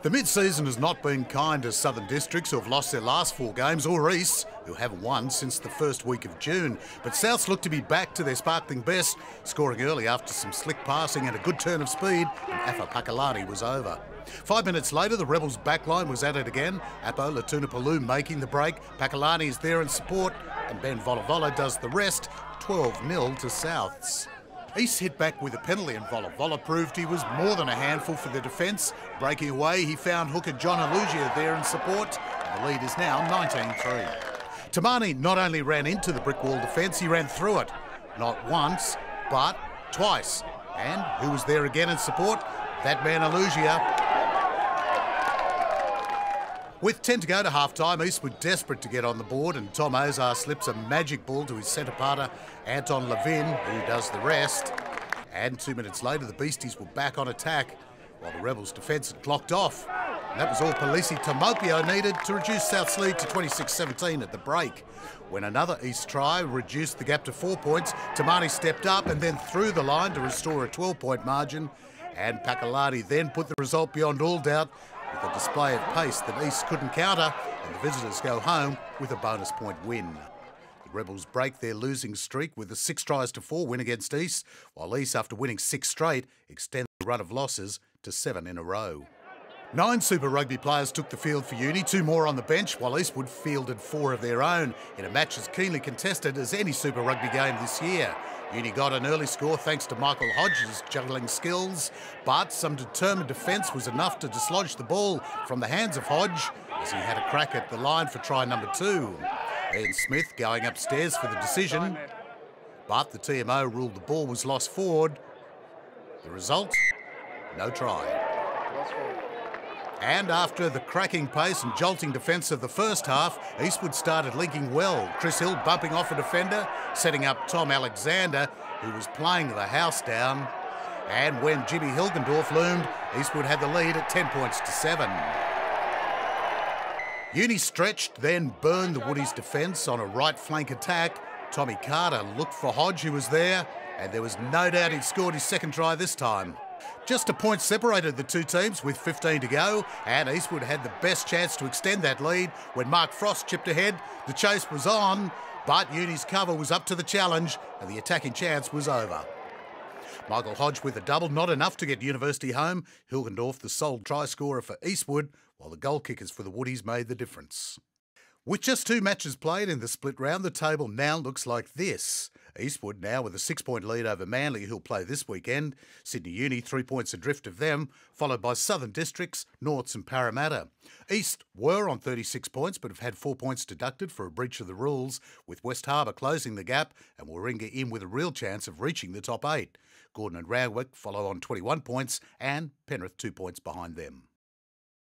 The mid-season has not been kind to Southern Districts, who have lost their last 4 games, or East, who haven't won since the first week of June. But Souths look to be back to their sparkling best, scoring early after some slick passing and a good turn of speed, and Afa Pakalani was over. 5 minutes later, the Rebels' backline was at it again. Apo Latunapalu making the break. Pakalani is there in support, and Ben Volavola does the rest, 12-0 to Souths. East hit back with a penalty and Volavola proved he was more than a handful for the defence. Breaking away, he found hooker John Alugia there in support, and the lead is now 19-3. Tamani not only ran into the brick wall defence, he ran through it. Not once, but twice. And who was there again in support? That man Alugia. With 10 to go to half-time, East were desperate to get on the board, and Tom Ozar slips a magic ball to his centre-parter, Anton Levin, who does the rest. And 2 minutes later, the Beasties were back on attack, while the Rebels' defence had clocked off. And that was all Palisi Tomopio needed to reduce South's lead to 26-17 at the break. When another East try reduced the gap to 4 points, Tamani stepped up and then threw the line to restore a 12-point margin. And Pakalani then put the result beyond all doubt, with a display of pace that East couldn't counter, and the visitors go home with a bonus point win. The Rebels break their losing streak with a 6-4 win against East, while East, after winning 6 straight, extend the run of losses to 7 in a row. 9 Super Rugby players took the field for Uni, 2 more on the bench, while Eastwood fielded 4 of their own in a match as keenly contested as any Super Rugby game this year. Uni got an early score thanks to Michael Hodges' juggling skills, but some determined defence was enough to dislodge the ball from the hands of Hodge as he had a crack at the line for try number 2. Ian Smith going upstairs for the decision, but the TMO ruled the ball was lost forward. The result? No try. And after the cracking pace and jolting defence of the first half, Eastwood started linking well. Chris Hill bumping off a defender, setting up Tom Alexander, who was playing the house down. And when Jimmy Hilgendorf loomed, Eastwood had the lead at 10 points to 7. Uni stretched, then burned the Woodies' defence on a right flank attack. Tommy Carter looked for Hodge, who was there, and there was no doubt he'd scored his second try this time. Just a point separated the two teams with 15 to go, and Eastwood had the best chance to extend that lead when Mark Frost chipped ahead. The chase was on, but Uni's cover was up to the challenge and the attacking chance was over. Michael Hodge with a double, not enough to get University home. Hilgendorf the sole try scorer for Eastwood, while the goal kickers for the Woodies made the difference. With just 2 matches played in the split round, the table now looks like this. Eastwood now with a 6-point lead over Manly, who'll play this weekend. Sydney Uni 3 points adrift of them, followed by Southern Districts, Norths and Parramatta. East were on 36 points but have had 4 points deducted for a breach of the rules, with West Harbour closing the gap and Warringah in with a real chance of reaching the top 8. Gordon and Randwick follow on 21 points and Penrith 2 points behind them.